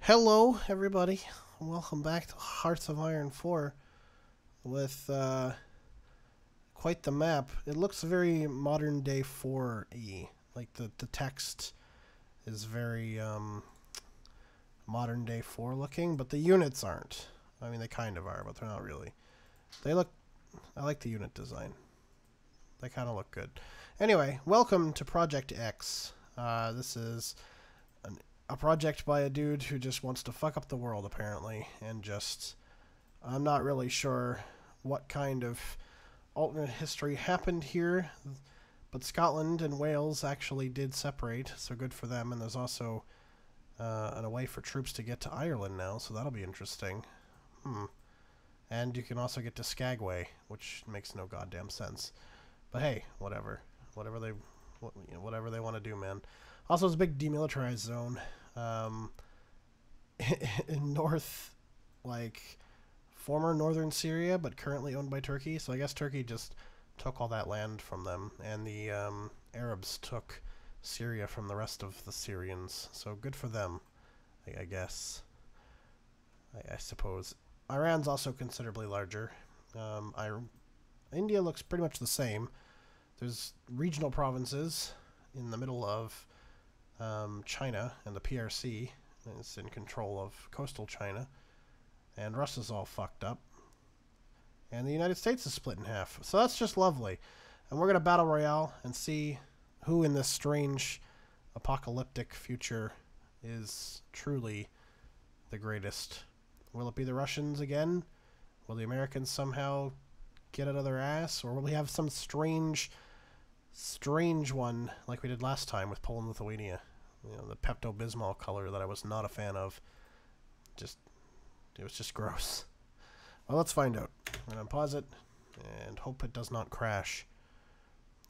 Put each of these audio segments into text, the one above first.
Hello, everybody. Welcome back to Hearts of Iron 4 with quite the map. It looks very modern day 4E. Like the text is very modern day 4 looking, but the units aren't. I mean, they kind of are, but they're not really. They look. I like the unit design. They kind of look good. Anyway, welcome to Project X. This is a project by a dude who just wants to fuck up the world, apparently, and just... I'm not really sure what kind of alternate history happened here, but Scotland and Wales actually did separate, so good for them, and there's also a way for troops to get to Ireland now, so that'll be interesting. And you can also get to Skagway, which makes no goddamn sense. But hey, whatever. Whatever they want to do, man. Also, it's a big demilitarized zone. In former northern Syria, but currently owned by Turkey. So I guess Turkey just took all that land from them, and the Arabs took Syria from the rest of the Syrians. So good for them, I guess. I suppose. Iran's also considerably larger. India looks pretty much the same. There's regional provinces in the middle of China, and the PRC is in control of coastal China, and Russia's all fucked up, and the United States is split in half. So that's just lovely. And we're going to battle Royale and see who in this strange apocalyptic future is truly the greatest. Will it be the Russians again? Will the Americans somehow get out of their ass? Or will we have some strange one like we did last time with Poland and Lithuania? You know, the Pepto-Bismol color that I was not a fan of. It was just gross. Well, let's find out. I'm going to pause it and hope it does not crash.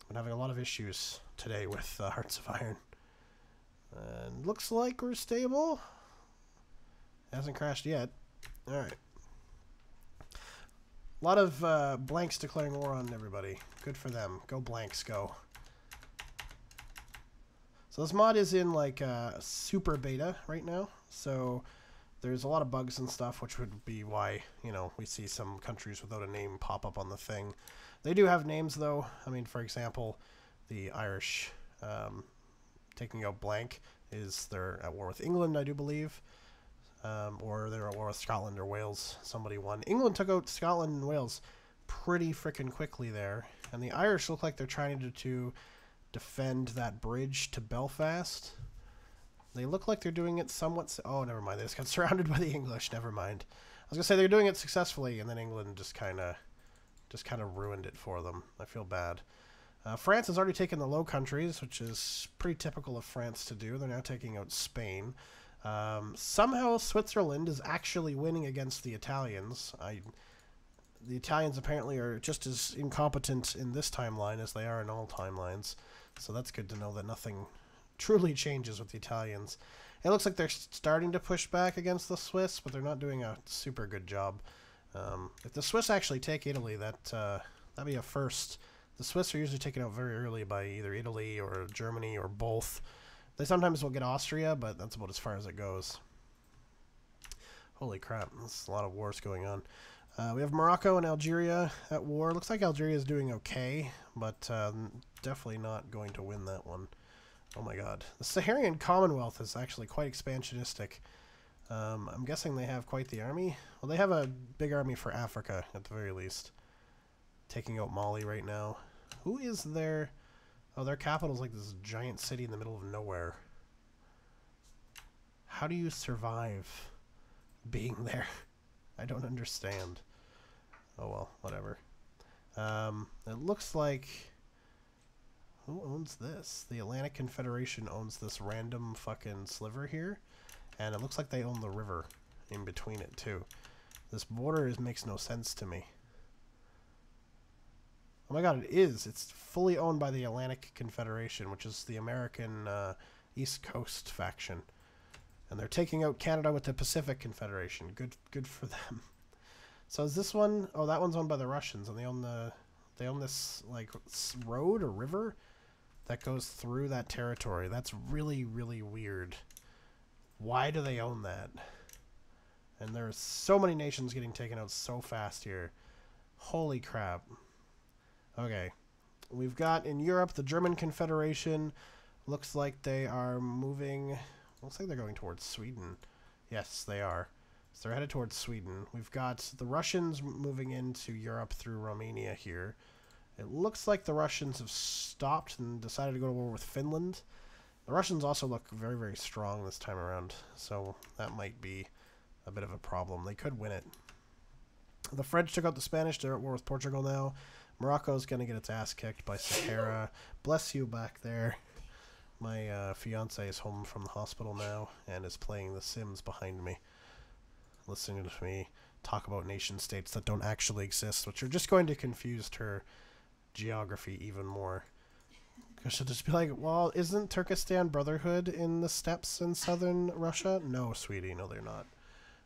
I'm having a lot of issues today with Hearts of Iron. And looks like we're stable. Hasn't crashed yet. Alright. A lot of blanks declaring war on everybody. Good for them. Go blanks, go. So this mod is in like super beta right now. So there's a lot of bugs and stuff, which would be why, you know, we see some countries without a name pop up on the thing. They do have names, though. I mean, for example, the Irish taking out blank is they're at war with England, I do believe. Or they're at war with Scotland or Wales. Somebody won. England took out Scotland and Wales pretty frickin' quickly there. And the Irish look like they're trying to defend that bridge to Belfast. They look like they're doing it somewhat... Oh, never mind. They just got surrounded by the English. Never mind. I was going to say they're doing it successfully, and then England just kind of ruined it for them. I feel bad. France has already taken the Low Countries, which is pretty typical of France to do. They're now taking out Spain. Somehow Switzerland is actually winning against the Italians. The Italians apparently are just as incompetent in this timeline as they are in all timelines. So that's good to know that nothing truly changes with the Italians. It looks like they're starting to push back against the Swiss, but they're not doing a super good job. If the Swiss actually take Italy, that'd be a first. The Swiss are usually taken out very early by either Italy or Germany or both. They sometimes will get Austria, but that's about as far as it goes. Holy crap, there's a lot of wars going on. We have Morocco and Algeria at war. Looks like Algeria is doing okay, but definitely not going to win that one. Oh my god. The Saharian Commonwealth is actually quite expansionistic. I'm guessing they have quite the army. Well, they have a big army for Africa, at the very least. Taking out Mali right now. Who is their... Oh, their capital is like this giant city in the middle of nowhere. How do you survive being there? I don't understand. Oh well, whatever. It looks like... Who owns this? The Atlantic Confederation owns this random fucking sliver here. And it looks like they own the river in between it, too. This border makes no sense to me. Oh my god, it is. It's fully owned by the Atlantic Confederation, which is the American East Coast faction. And they're taking out Canada with the Pacific Confederation. Good for them. So is this one... Oh, that one's owned by the Russians, and they own this, like, road or river that goes through that territory. That's really, really weird. Why do they own that? And there's so many nations getting taken out so fast here. Holy crap. Okay. We've got in Europe the German Confederation. Looks like they are moving. Looks like they're going towards Sweden. Yes, they are. So they're headed towards Sweden. We've got the Russians moving into Europe through Romania here. It looks like the Russians have stopped and decided to go to war with Finland. The Russians also look very, very strong this time around, so that might be a bit of a problem. They could win it. The French took out the Spanish. They're at war with Portugal now. Morocco's going to get its ass kicked by Sahara. Bless you back there. My fiance is home from the hospital now and is playing The Sims behind me, listening to me talk about nation states that don't actually exist, which are just going to confuse her geography even more. Because she'll just be like, well, isn't Turkestan Brotherhood in the steppes in southern Russia? No, sweetie, no, they're not.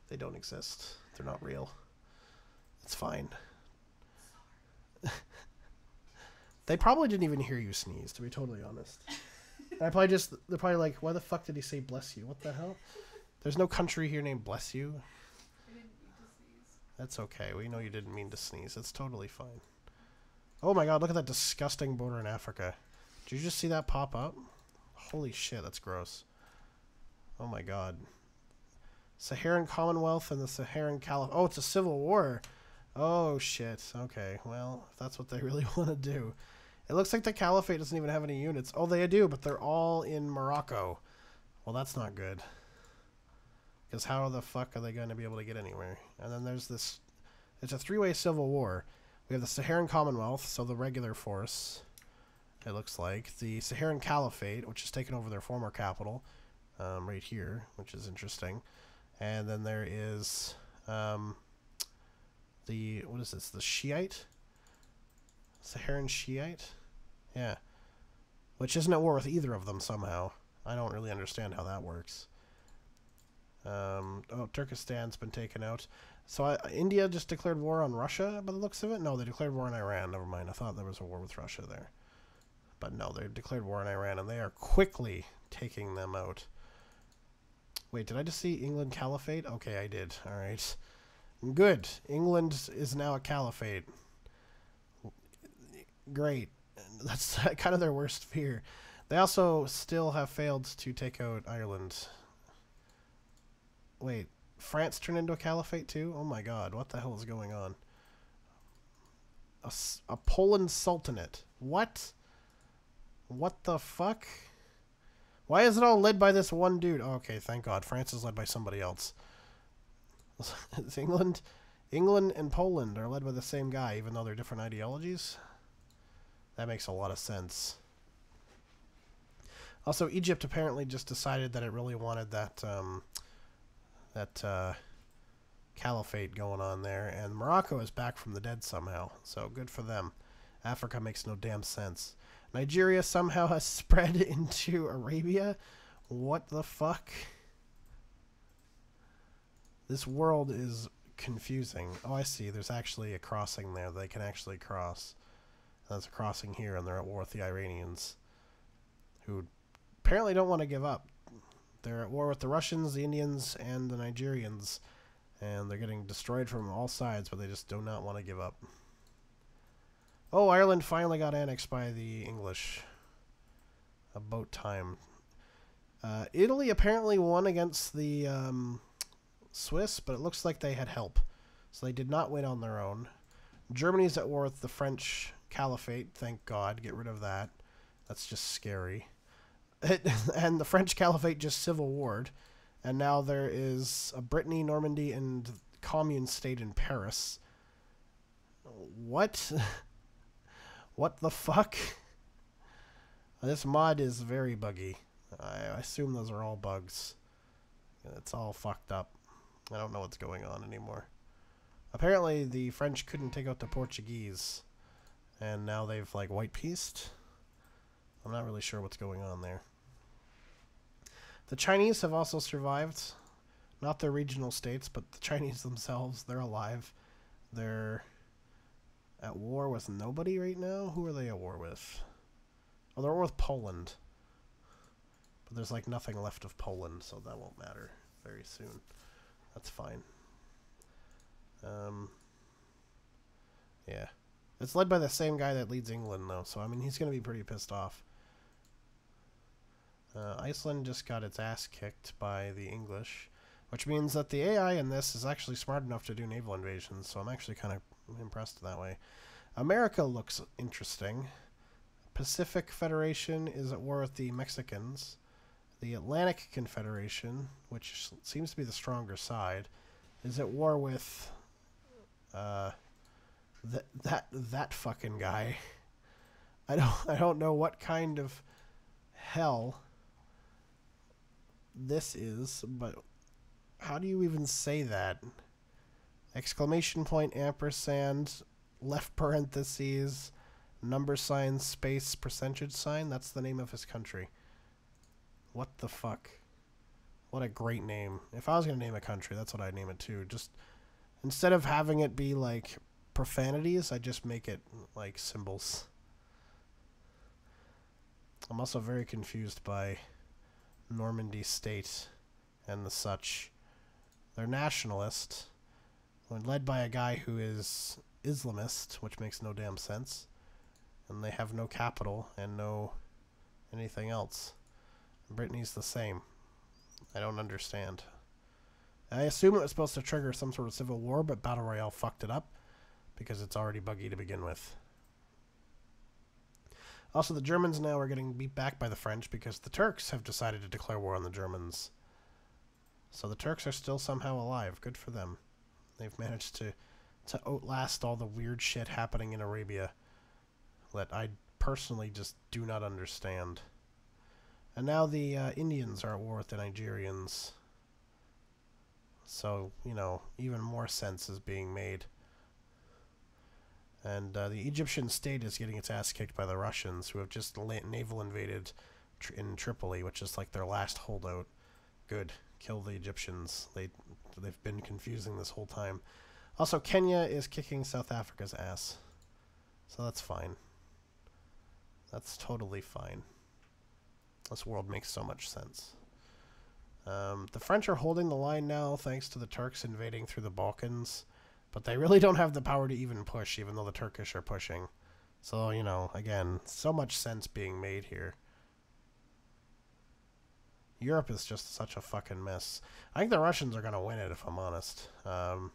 They don't exist. They're not real. It's fine. They probably didn't even hear you sneeze, to be totally honest. They're probably like, why the fuck did he say bless you? What the hell? There's no country here named bless you. I didn't mean to sneeze. That's okay. We know you didn't mean to sneeze. It's totally fine. Oh my god, look at that disgusting border in Africa. Did you just see that pop up? Holy shit, that's gross. Oh my god. Saharan Commonwealth and the Saharan Caliphate. Oh, it's a civil war. Oh shit. Okay, well, if that's what they really want to do. It looks like the Caliphate doesn't even have any units. Oh, they do, but they're all in Morocco. Well, that's not good. Because how the fuck are they going to be able to get anywhere? And then there's this... It's a three-way civil war. We have the Saharan Commonwealth, so the regular force, it looks like. The Saharan Caliphate, which has taken over their former capital, right here, which is interesting. And then there is the... What is this? The Shiite? Saharan Shiite? Yeah. Which isn't at war with either of them somehow. I don't really understand how that works. Oh, Turkestan's been taken out. So India just declared war on Russia by the looks of it? No, they declared war on Iran. Never mind. I thought there was a war with Russia there. But no, they declared war on Iran, and they are quickly taking them out. Wait, did I just see England Caliphate? Okay, I did. All right. Good. England is now a caliphate. Great. That's kind of their worst fear. They also still have failed to take out Ireland. Wait, France turned into a caliphate too? Oh my god, what the hell is going on? A Poland Sultanate. What? What the fuck? Why is it all led by this one dude? Oh, okay, thank god. France is led by somebody else. It's England and Poland are led by the same guy, even though they're different ideologies. That makes a lot of sense. Also, Egypt apparently just decided that it really wanted that caliphate going on there, and Morocco is back from the dead somehow, so good for them. Africa makes no damn sense. Nigeria somehow has spread into Arabia? What the fuck? This world is confusing. Oh, I see. There's actually a crossing there. They can actually cross. There's a crossing here, and they're at war with the Iranians, who apparently don't want to give up. They're at war with the Russians, the Indians, and the Nigerians, and they're getting destroyed from all sides, but they just do not want to give up. Oh, Ireland finally got annexed by the English. About time. Italy apparently won against the Swiss, but it looks like they had help. So they did not win on their own. Germany's at war with the French Caliphate. Thank God. Get rid of that. That's just scary. And the French Caliphate just civil warred. And now there is a Brittany, Normandy, and commune state in Paris. What? What the fuck? This mod is very buggy. I assume those are all bugs. It's all fucked up. I don't know what's going on anymore. Apparently the French couldn't take out the Portuguese, and now they've like white pieced. I'm not really sure what's going on there. The Chinese have also survived. Not their regional states, but the Chinese themselves. They're alive. They're at war with nobody right now. Who are they at war with? Oh, they're at war with Poland. But there's like nothing left of Poland, so that won't matter very soon. That's fine. Yeah. It's led by the same guy that leads England, though, so I mean, he's going to be pretty pissed off. Iceland just got its ass kicked by the English, which means that the AI in this is actually smart enough to do naval invasions, so I'm actually kind of impressed that way. America looks interesting. Pacific Federation is at war with the Mexicans. The Atlantic Confederation, which seems to be the stronger side, is at war with that fucking guy. I don't know what kind of hell this is, but how do you even say that? Exclamation point, ampersand, left parentheses, number sign, space, percentage sign. That's the name of his country. What the fuck? What a great name. If I was going to name a country, that's what I'd name it too. Just instead of having it be like profanities, I just make it like symbols. I'm also very confused by Normandy State and the such. They're nationalist, led by a guy who is Islamist, which makes no damn sense. And they have no capital and no anything else. Brittany's the same. I don't understand. I assume it was supposed to trigger some sort of civil war, but Battle Royale fucked it up because it's already buggy to begin with. Also, the Germans now are getting beat back by the French because the Turks have decided to declare war on the Germans. So the Turks are still somehow alive. Good for them. They've managed to outlast all the weird shit happening in Arabia that I personally just do not understand. And now the Indians are at war with the Nigerians. So, you know, even more sense is being made. And the Egyptian state is getting its ass kicked by the Russians, who have just naval invaded in Tripoli, which is like their last holdout. Good. Kill the Egyptians. They've been confusing this whole time. Also, Kenya is kicking South Africa's ass. So that's fine. That's totally fine. This world makes so much sense. The French are holding the line now thanks to the Turks invading through the Balkans. But they really don't have the power to even push, even though the Turkish are pushing. So, you know, again, so much sense being made here. Europe is just such a fucking mess. I think the Russians are going to win it, if I'm honest. The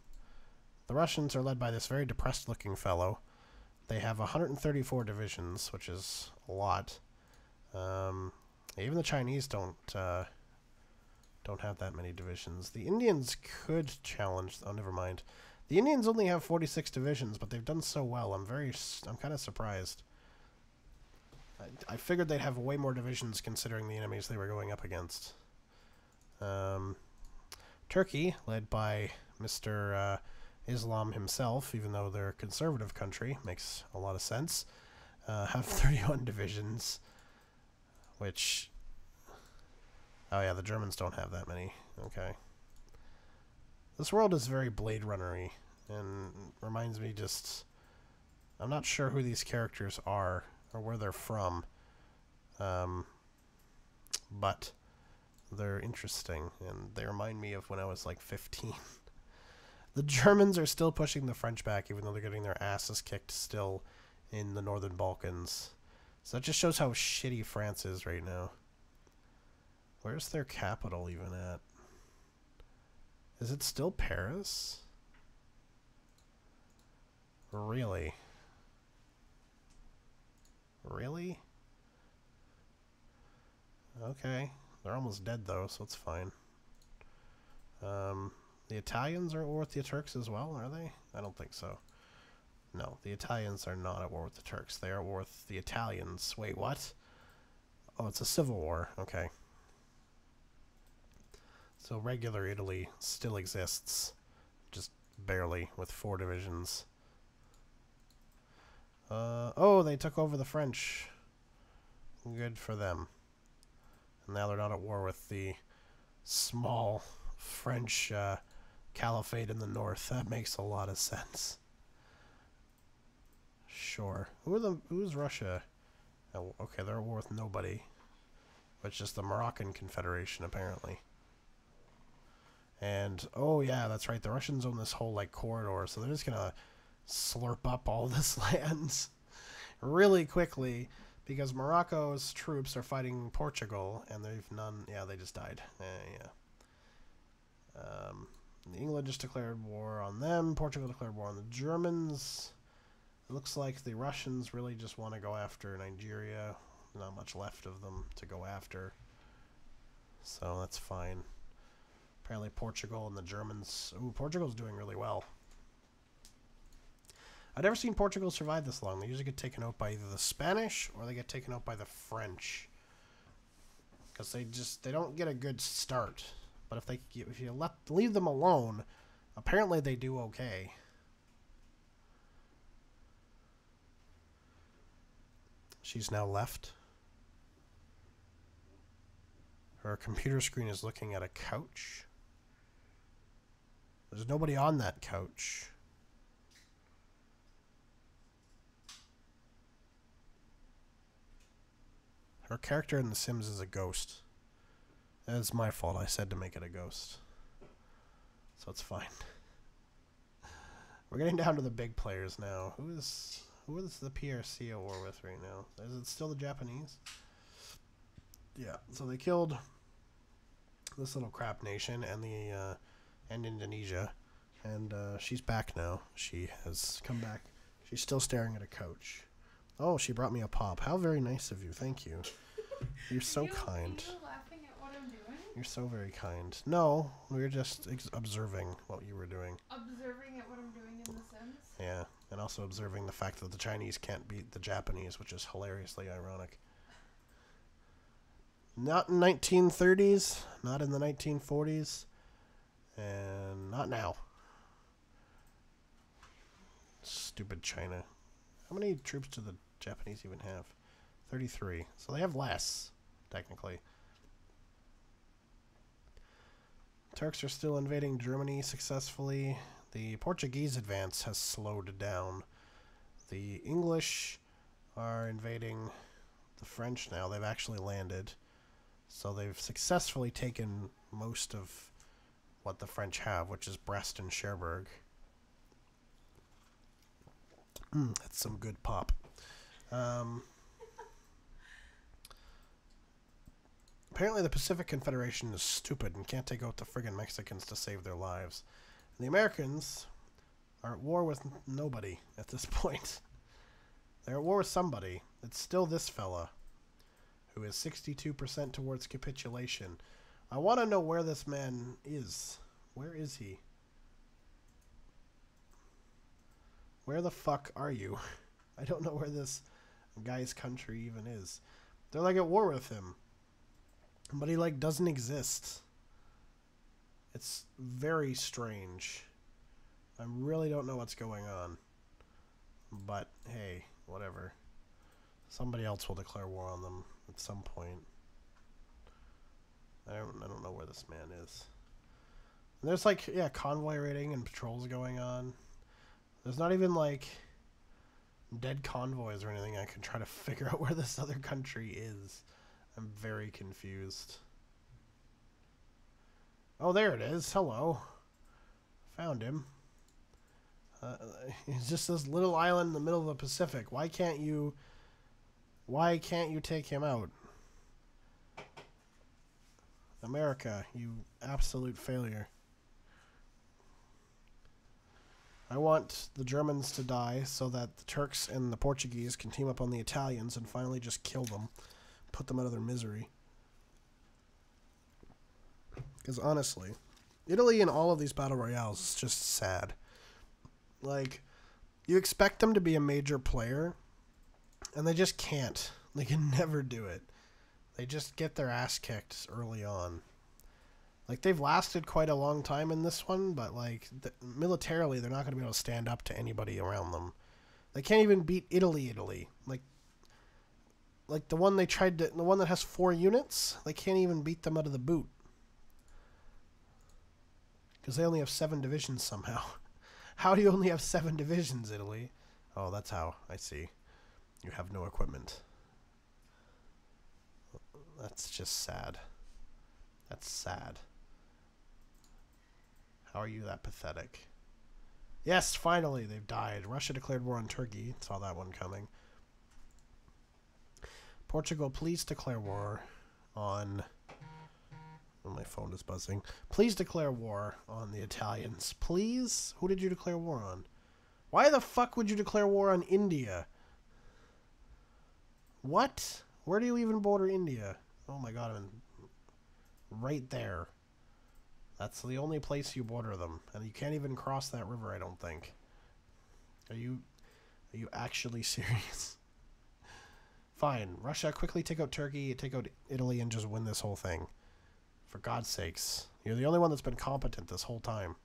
Russians are led by this very depressed-looking fellow. They have 134 divisions, which is a lot. Even the Chinese don't have that many divisions. The Indians could challenge... Oh, never mind. The Indians only have 46 divisions, but they've done so well. I'm kind of surprised. I figured they'd have way more divisions considering the enemies they were going up against. Turkey, led by Mr. Islam himself, even though they're a conservative country, makes a lot of sense, have 31 divisions, which... Oh yeah, the Germans don't have that many. Okay. This world is very Blade Runner-y, and reminds me just... I'm not sure who these characters are, or where they're from, but they're interesting, and they remind me of when I was like 15. The Germans are still pushing the French back, even though they're getting their asses kicked still in the Northern Balkans. So that just shows how shitty France is right now. Where's their capital even at? Is it still Paris? Really? Really? Okay. They're almost dead, though, so it's fine. The Italians are at war with the Turks as well, are they? I don't think so. No, the Italians are not at war with the Turks. They are at war with the Italians. Wait, what? Oh, it's a civil war. Okay. So regular Italy still exists, just barely, with 4 divisions. Oh, they took over the French. Good for them. And now they're not at war with the small French caliphate in the north. That makes a lot of sense. Sure. Who's Russia? Oh, okay, they're at war with nobody. which is the Moroccan Confederation, apparently. And, oh yeah, that's right, the Russians own this whole, like, corridor, so they're just gonna slurp up all this land really quickly, because Morocco's troops are fighting Portugal, and they've none, yeah, they just died. England just declared war on them, Portugal declared war on the Germans. It looks like the Russians really just want to go after Nigeria. Not much left of them to go after, so that's fine. Apparently Portugal and the Germans... Ooh, Portugal's doing really well. I've never seen Portugal survive this long. They usually get taken out by either the Spanish or they get taken out by the French. Because they don't get a good start. But if you leave them alone, apparently they do okay. She's now left. Her computer screen is looking at a couch. There's nobody on that couch. Her character in The Sims is a ghost. That's my fault. I said to make it a ghost. So it's fine. We're getting down to the big players now. Who is the PRC at war with right now? Is it still the Japanese? Yeah. So they killed this little crap nation and Indonesia, and she's back now. She has come back. She's still staring at a couch. Oh, she brought me a pop. How very nice of you. Thank you. You're so kind. Are you laughing at what I'm doing? You're so very kind. No, we were just observing what you were doing. Observing at what I'm doing in The Sims? Yeah, and also observing the fact that the Chinese can't beat the Japanese, which is hilariously ironic. Not in 1930s, not in the 1940s, and not now. Stupid China. How many troops do the Japanese even have? 33. So they have less, technically. Turks are still invading Germany successfully. The Portuguese advance has slowed down. The English are invading the French now. They've actually landed. So they've successfully taken most of what the French have, which is Brest and Cherbourg. That's some good pop. Apparently the Pacific Confederation is stupid and can't take out the friggin' Mexicans to save their lives. And the Americans are at war with nobody at this point. They're at war with somebody. It's still this fella, who is 62% towards capitulation. I want to know where this man is. Where is he? Where the fuck are you? I don't know where this guy's country even is. They're like at war with him. But he like doesn't exist. It's very strange. I really don't know what's going on. But hey, whatever. Somebody else will declare war on them at some point. I don't know where this man is. And there's like, yeah, convoy raiding and patrols going on. There's not even like dead convoys or anything I can try to figure out where this other country is. I'm very confused. Oh, there it is. Hello. Found him. He's just this little island in the middle of the Pacific. Why can't you take him out? America, you absolute failure. I want the Germans to die so that the Turks and the Portuguese can team up on the Italians and finally just kill them. Put them out of their misery. Because honestly, Italy in all of these battle royales is just sad. Like, you expect them to be a major player, and they just can't. They can never do it. They just get their ass kicked early on. Like, they've lasted quite a long time in this one, but, like, militarily, they're not going to be able to stand up to anybody around them. They can't even beat Italy. Like the one the one that has 4 units, they can't even beat them out of the boot. Because they only have 7 divisions somehow. How do you only have 7 divisions, Italy? Oh, that's how. I see. You have no equipment. That's just sad. That's sad. How are you that pathetic? Yes, finally, they've died. Russia declared war on Turkey. Saw that one coming. Portugal, please declare war on... Oh, my phone is buzzing. Please declare war on the Italians. Please? Who did you declare war on? Why the fuck would you declare war on India? What? Where do you even border India? Oh my god, I'm right there. That's the only place you border them. And you can't even cross that river, I don't think. Are you actually serious? Fine. Russia, quickly take out Turkey, take out Italy, and just win this whole thing. For God's sakes. You're the only one that's been competent this whole time.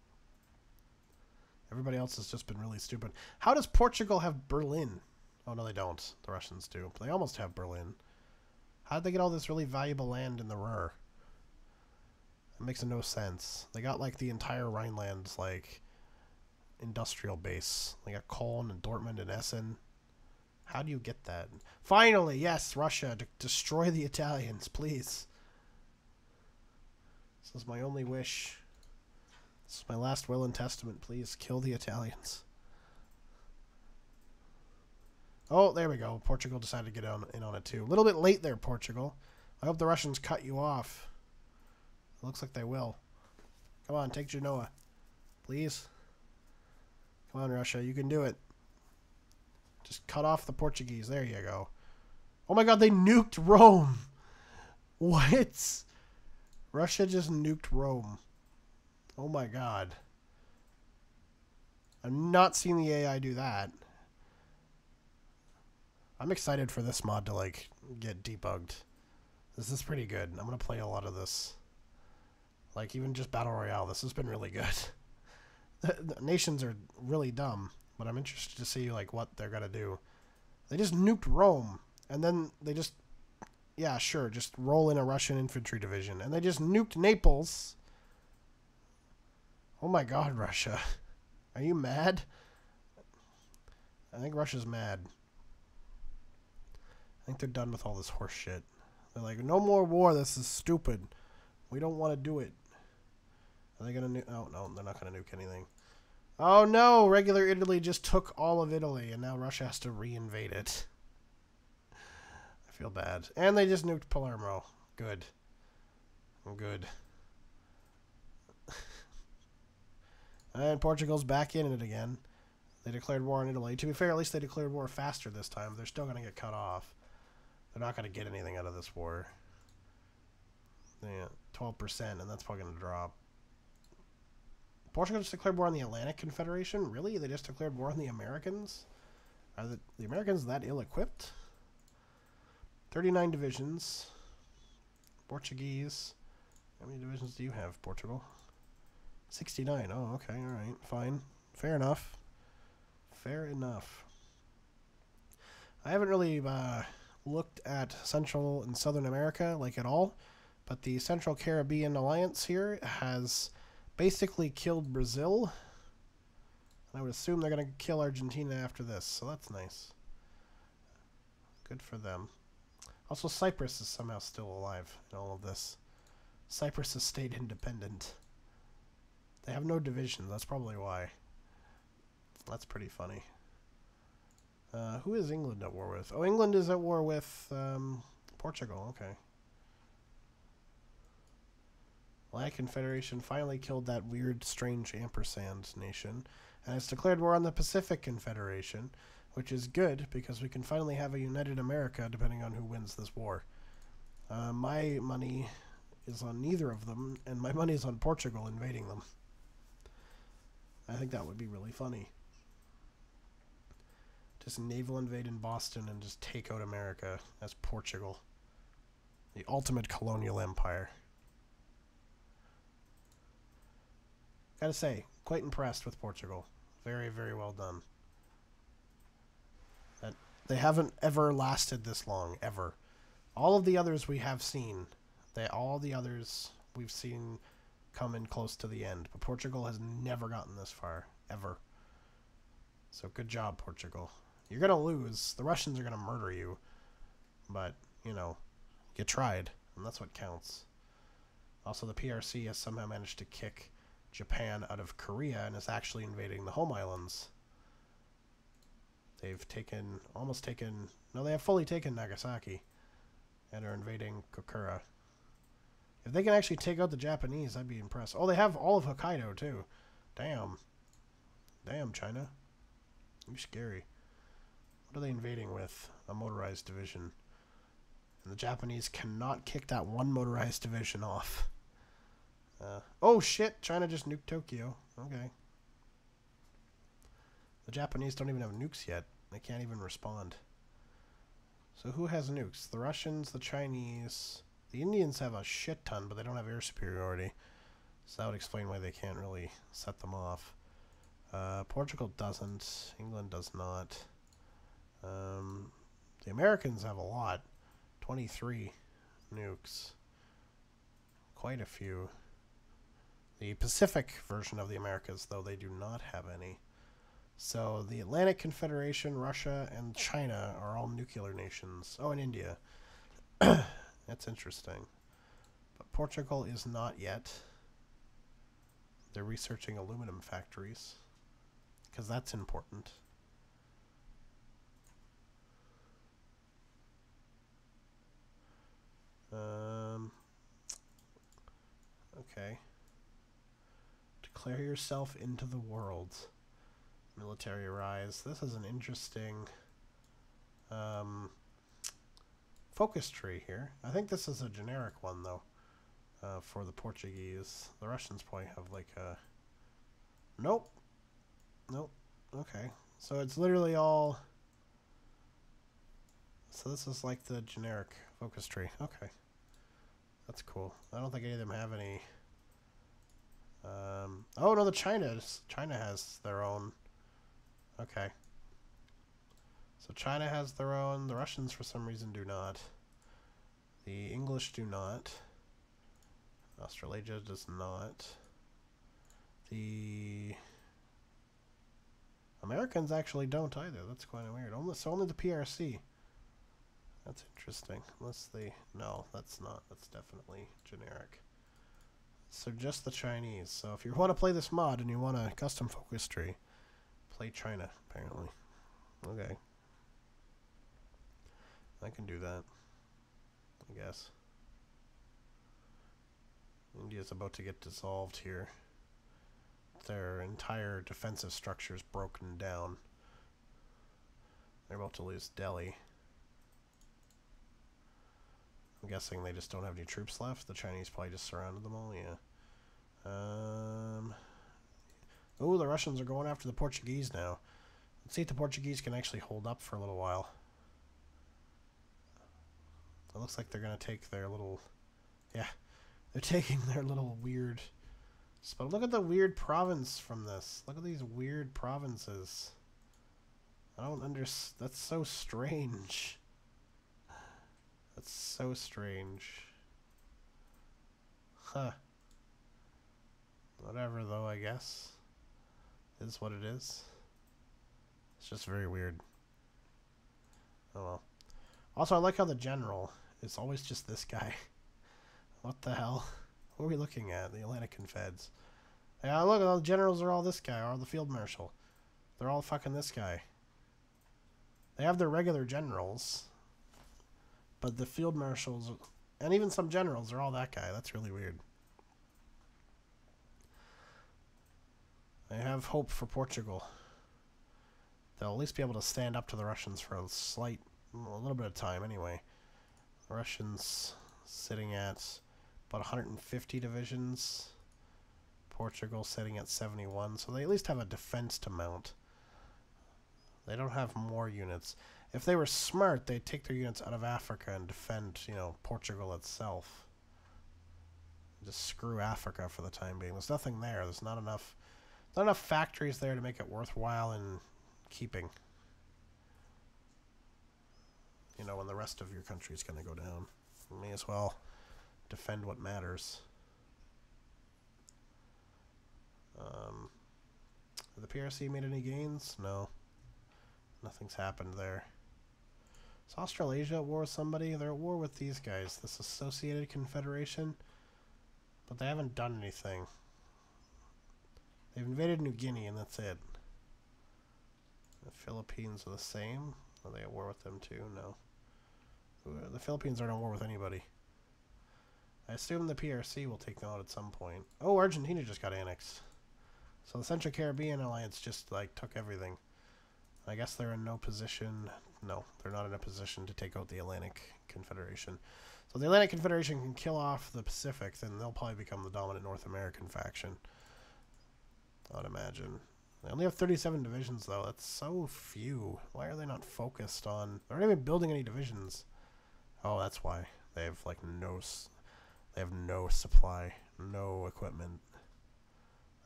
Everybody else has just been really stupid. How does Portugal have Berlin? Oh, no, they don't. The Russians do. But they almost have Berlin. How did they get all this really valuable land in the Ruhr? It makes no sense. They got, like, the entire Rhineland's, like, industrial base. They got Cologne and Dortmund and Essen. How do you get that? Finally, yes, Russia, destroy the Italians, please. This is my only wish. This is my last will and testament. Please kill the Italians. Oh, there we go. Portugal decided to get in on it too. A little bit late there, Portugal. I hope the Russians cut you off. It looks like they will. Come on, take Genoa. Please. Come on, Russia. You can do it. Just cut off the Portuguese. There you go. Oh my god, they nuked Rome. What? Russia just nuked Rome. Oh my god. I've not seen the AI do that. I'm excited for this mod to, like, get debugged. This is pretty good. I'm going to play a lot of this. Like, even just Battle Royale, this has been really good. The nations are really dumb, but I'm interested to see, like, what they're going to do. They just nuked Rome, and then they just, yeah, sure, just roll in a Russian infantry division. And they just nuked Naples. Oh my god, Russia. Are you mad? I think Russia's mad. I think they're done with all this horse shit. They're like, no more war, this is stupid. We don't want to do it. Are they going to nuke? Oh, no, they're not going to nuke anything. Oh, no, regular Italy just took all of Italy, and now Russia has to reinvade it. I feel bad. And they just nuked Palermo. Good. Good. And Portugal's back in it again. They declared war on Italy. To be fair, at least they declared war faster this time. They're still going to get cut off. They're not going to get anything out of this war. Yeah, 12%, and that's probably going to drop. Portugal just declared war on the Atlantic Confederation? Really? They just declared war on the Americans? Are the Americans that ill-equipped? 39 divisions. Portuguese. How many divisions do you have, Portugal? 69. Oh, okay, alright, fine. Fair enough. Fair enough. I haven't really looked at Central and Southern America, like, at all, but the Central Caribbean Alliance here has basically killed Brazil. And I would assume they're going to kill Argentina after this, so that's nice. Good for them. Also, Cyprus is somehow still alive in all of this. Cyprus has stayed independent. They have no divisions, that's probably why. That's pretty funny. Who is England at war with? Oh, England is at war with Portugal, okay. Atlantic Confederation finally killed that weird, strange ampersand nation, and it's declared war on the Pacific Confederation, which is good because we can finally have a united America depending on who wins this war. My money is on neither of them, and my money is on Portugal invading them. I think that would be really funny. Just naval invade in Boston and just take out America as Portugal. The ultimate colonial empire. Gotta say, quite impressed with Portugal. Very, very well done. They haven't ever lasted this long, ever. All of the others we have seen, all the others we've seen come in close to the end. But Portugal has never gotten this far, ever. So good job, Portugal. You're going to lose. The Russians are going to murder you. But, you know, you tried. and that's what counts. Also, the PRC has somehow managed to kick Japan out of Korea and is actually invading the home islands. They've they have fully taken Nagasaki and are invading Kokura. If they can actually take out the Japanese, I'd be impressed. Oh, they have all of Hokkaido, too. Damn. Damn, China. You're scary. What are they invading with? A motorized division. And the Japanese cannot kick that one motorized division off. Oh, shit. China just nuked Tokyo. Okay. The Japanese don't even have nukes yet. They can't even respond. So who has nukes? The Russians, the Chinese. The Indians have a shit ton, but they don't have air superiority. So that would explain why they can't really set them off. Portugal doesn't. England does not. The Americans have a lot. 23 nukes. Quite a few. The Pacific version of the Americas, though, they do not have any. So the Atlantic Confederation, Russia, and China are all nuclear nations. Oh, and India. That's interesting. But Portugal is not yet. They're researching aluminum factories, because that's important. Okay. Declare yourself into the world. Military rise. This is an interesting focus tree here. I think this is a generic one, though, for the Portuguese. The Russians probably have like a... Nope. Nope. Okay. So it's literally all... So this is like the generic focus tree. Okay. That's cool. I don't think any of them have any... oh, no, China has their own... Okay. So China has their own. The Russians, for some reason, do not. The English do not. Australasia does not. The Americans actually don't either. That's quite weird. Only the PRC. That's interesting. Unless they... No, that's not. That's definitely generic. So just the Chinese. So if you want to play this mod and you want a custom focus tree, play China, apparently. Okay. I can do that, I guess. India's about to get dissolved here. Their entire defensive structure is broken down. They're about to lose Delhi. I'm guessing they just don't have any troops left. The Chinese probably just surrounded them all, yeah. Oh, the Russians are going after the Portuguese now. Let's see if the Portuguese can actually hold up for a little while. It looks like they're going to take their little... Yeah, they're taking their little weird... But look at the weird province from this. Look at these weird provinces. I don't understand. That's so strange. That's so strange. Huh. Whatever, though, I guess. Is what it is. It's just very weird. Oh well. Also, I like how the general is always just this guy. What the hell? What are we looking at? The Atlantic Confeds. Yeah, look, all the generals are all this guy, or the field marshal. They're all fucking this guy. They have their regular generals, but the field marshals, and even some generals, are all that guy. That's really weird. I have hope for Portugal. They'll at least be able to stand up to the Russians for a little bit of time anyway. The Russians sitting at about 150 divisions. Portugal sitting at 71, so they at least have a defense to mount. They don't have more units. If they were smart, they'd take their units out of Africa and defend, Portugal itself. Just screw Africa for the time being. There's nothing there. There's not enough factories there to make it worthwhile in keeping. When the rest of your country is going to go down. You may as well defend what matters. Have the PRC made any gains? No. Nothing's happened there. Is Australasia at war with somebody? They're at war with these guys, this Associated Confederation. But they haven't done anything. They've invaded New Guinea and that's it. The Philippines are the same. Are they at war with them too? No. The Philippines aren't at war with anybody. I assume the PRC will take them out at some point. Oh, Argentina just got annexed. So the Central Caribbean Alliance just like took everything. I guess they're in no position. No, they're not in a position to take out the Atlantic Confederation. So the Atlantic Confederation can kill off the Pacific, then they'll probably become the dominant North American faction. I would imagine. They only have 37 divisions, though. That's so few. Why are they not focused on... They're not even building any divisions. Oh, that's why. They have, like, they have no supply. No equipment.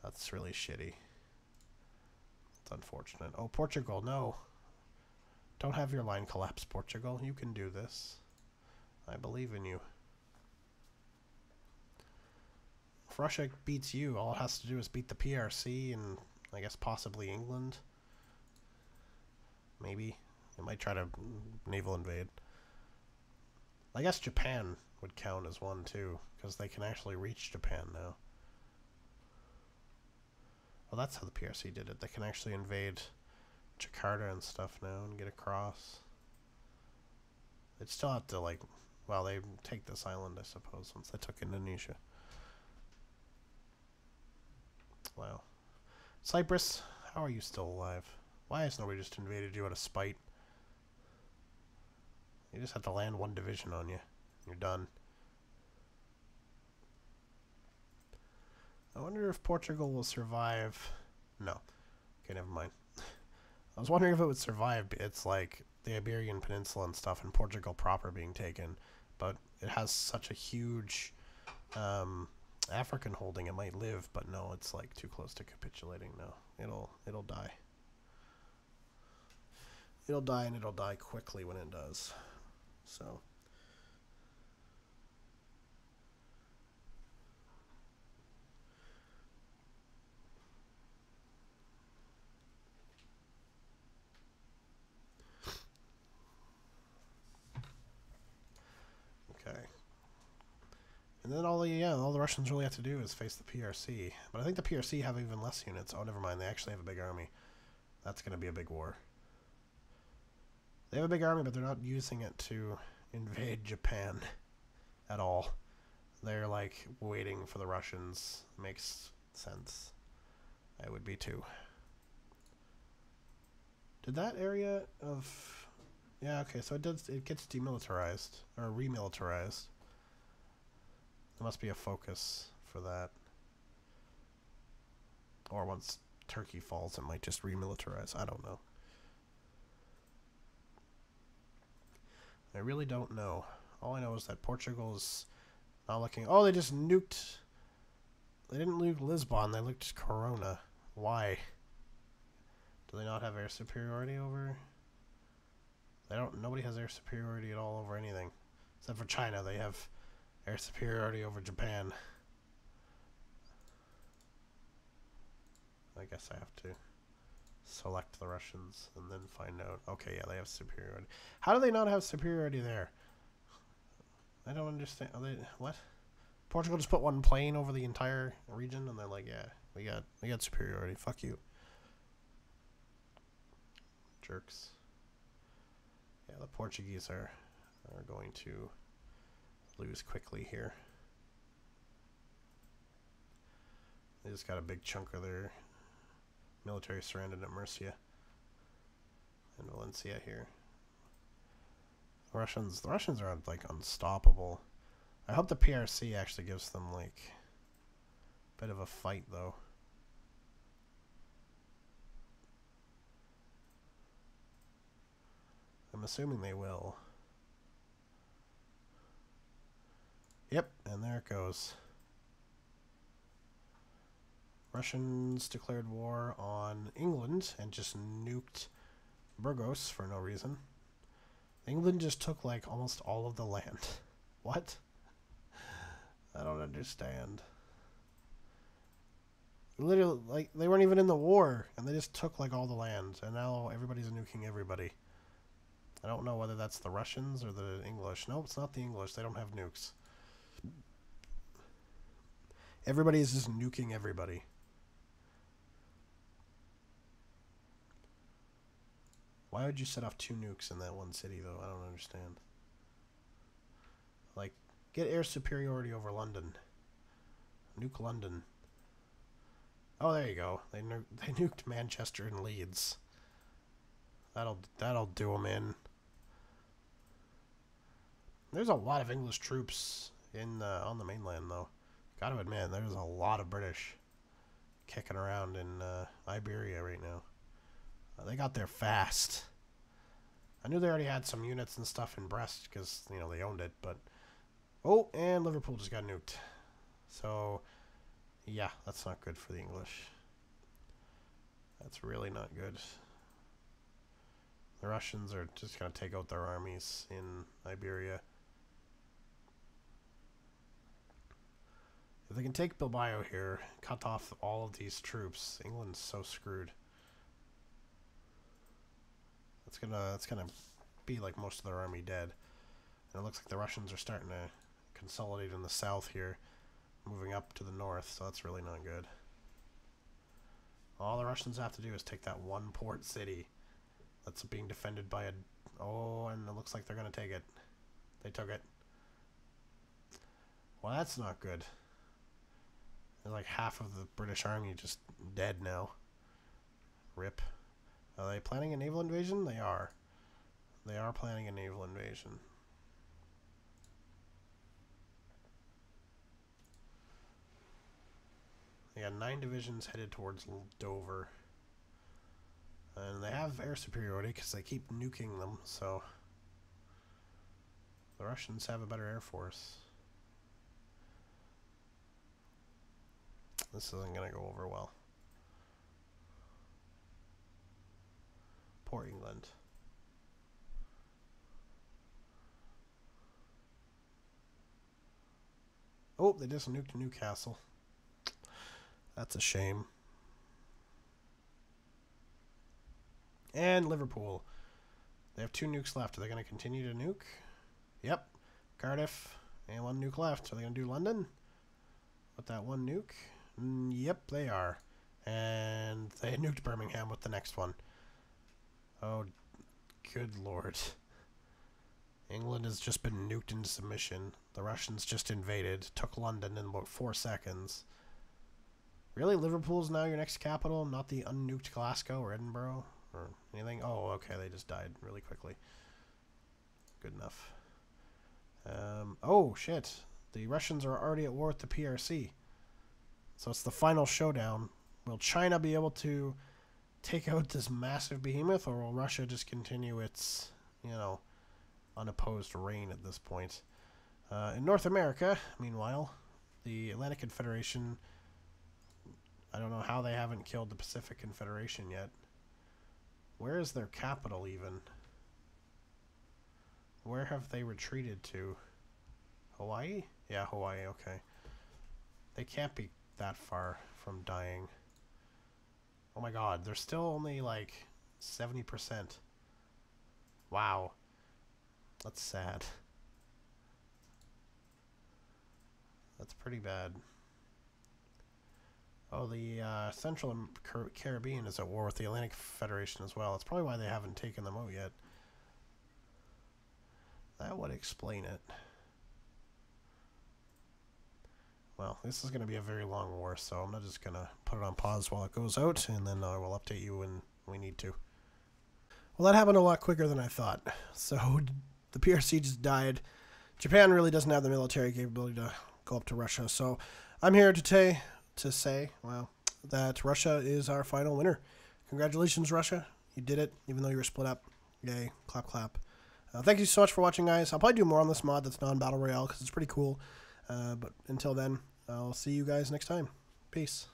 That's really shitty. It's unfortunate. Oh, Portugal, no. Don't have your line collapse, Portugal. You can do this. I believe in you. If Russia beats you, all it has to do is beat the PRC and I guess possibly England. Maybe. It might try to naval invade. I guess Japan would count as one too, because they can actually reach Japan now. Well, that's how the PRC did it. They can actually invade Jakarta and stuff now and get across. They'd still have to, like... Well, they take this island, I suppose, once they took Indonesia. Wow. Cyprus, how are you still alive? Why has nobody just invaded you out of spite? You just have to land one division on you. You're done. I wonder if Portugal will survive. No. Okay, never mind. I was wondering if it would survive. It's like the Iberian Peninsula and stuff, and Portugal proper being taken. But it has such a huge African holding. It might live, but no, it's like too close to capitulating. No, it'll die. It'll die, and it'll die quickly when it does. So. Okay. And then all the Russians really have to do is face the PRC. But I think the PRC have even less units. Oh, never mind. They actually have a big army. That's going to be a big war. They have a big army, but they're not using it to invade Japan at all. They're like waiting for the Russians. Makes sense. I would be too. Did that area of... Yeah, okay, so it gets demilitarized, or remilitarized. There must be a focus for that. Or once Turkey falls, it might just remilitarize. I don't know. I really don't know. All I know is that Portugal's not looking... Oh, they just nuked... They didn't nuke Lisbon, they nuked Corona. Why? Do they not have air superiority over... Nobody has air superiority at all over anything. Except for China, they have air superiority over Japan. I guess I have to select the Russians and then find out. Okay, yeah, they have superiority. How do they not have superiority there? I don't understand. Are they, what? Portugal just put one plane over the entire region and they're like, yeah, we got superiority. Fuck you. Jerks. Yeah, the Portuguese are going to lose quickly here. They just got a big chunk of their military surrounded at Murcia and Valencia here. The Russians are like unstoppable. I hope the PRC actually gives them like a bit of a fight though. I'm assuming they will. Yep, and there it goes. Russians declared war on England and just nuked Burgos for no reason. England just took like almost all of the land. What? I don't understand. Literally, like, they weren't even in the war, and they just took like all the land, and now everybody's nuking everybody. I don't know whether that's the Russians or the English. No, it's not the English. They don't have nukes. Everybody is just nuking everybody. Why would you set off 2 nukes in that one city, though? I don't understand. Like, get air superiority over London. Nuke London. Oh, there you go. They nuked Manchester and Leeds. That'll do them in. There's a lot of English troops in on the mainland, though. Gotta admit, there's a lot of British kicking around in Iberia right now. They got there fast. I knew they already had some units and stuff in Brest because, you know, they owned it, but... Oh, and Liverpool just got nuked. So, yeah, that's not good for the English. That's really not good. The Russians are just going to take out their armies in Iberia. If they can take Bilbao here, cut off all of these troops, England's so screwed. It's gonna be like most of their army dead. And it looks like the Russians are starting to consolidate in the south here, moving up to the north, so that's really not good. All the Russians have to do is take that one port city that's being defended by a... Oh, and it looks like they're gonna take it. They took it. Well, that's not good. There's like half of the British army just dead now. RIP. Are they planning a naval invasion? They are. They are planning a naval invasion. They got 9 divisions headed towards Dover. And they have air superiority because they keep nuking them, so... The Russians have a better air force. This isn't going to go over well. Poor England. Oh, they just nuked Newcastle. That's a shame. And Liverpool. They have 2 nukes left. Are they going to continue to nuke? Yep. Cardiff. And 1 nuke left. Are they going to do London? With that 1 nuke? Yep, they are. And they nuked Birmingham with the next one. Oh, good lord. England has just been nuked into submission. The Russians just invaded. Took London in about 4 seconds. Really? Liverpool's now your next capital? Not the unnuked Glasgow or Edinburgh? Or anything? Oh, okay. They just died really quickly. Good enough. Oh, shit. The Russians are already at war with the PRC. So it's the final showdown. Will China be able to take out this massive behemoth, or will Russia just continue its, you know, unopposed reign at this point? In North America, meanwhile, the Atlantic Confederation, I don't know how they haven't killed the Pacific Confederation yet. Where is their capital even? Where have they retreated to? Hawaii? Yeah, Hawaii, okay. They can't be that far from dying. Oh my god, they're still only like 70%. Wow. That's sad. That's pretty bad. Oh, the Central Caribbean is at war with the Atlantic Federation as well. That's probably why they haven't taken them out yet. That would explain it. Well, this is going to be a very long war, so I'm not just going to put it on pause while it goes out, and then I will update you when we need to. Well, that happened a lot quicker than I thought. So, the PRC just died. Japan really doesn't have the military capability to go up to Russia, so I'm here to say, well, that Russia is our final winner. Congratulations, Russia. You did it, even though you were split up. Yay. Clap, clap. Thank you so much for watching, guys. I'll probably do more on this mod that's non-Battle Royale, because it's pretty cool. But until then, I'll see you guys next time. Peace.